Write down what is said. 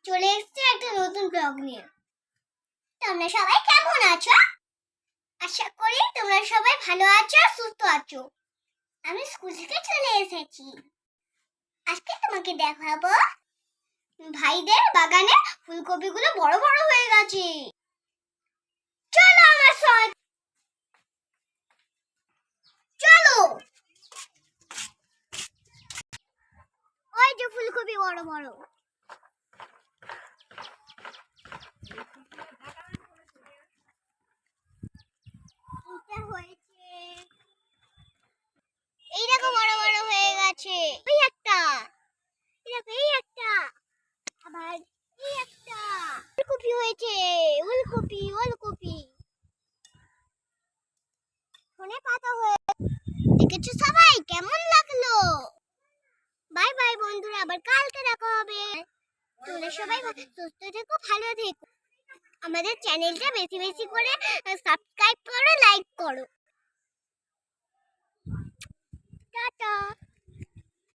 চলে এসেছে একটা নতুন ব্লগ নিয়ে। তোমরা সবাই কেমন আছো? আশা করি তোমরা সবাই ভালো আছো, সুস্থ আছো। আমি স্কুল থেকে চলে এসেছি। আজকে তোমাকে দেখাবো ভাইদের বাগানে ফুলকপিগুলো বড় বড় হয়ে গেছে। চলো আমার সঙ্গে, চলো। ওই যে ফুলকপি বড় বড়। এই দেখো বড় বড় হয়ে গেছে। ওই একটা, এই একটা, আবার এই একটা ফুলকপি হয়েছে। ফুলকপি ফুলকপি ধনে পাতা হয়ে দেখেছো সবাই, কেমন লাগলো? বাই বাই বন্ধুরা, আবার কালকে দেখা হবে। তোমরা সবাই সুস্থ থেকো, ভালো থেকো। আমাদের চ্যানেলটা বেশি বেশি করে সাবস্ক্রাইব করো, লাইক করো। টাটা।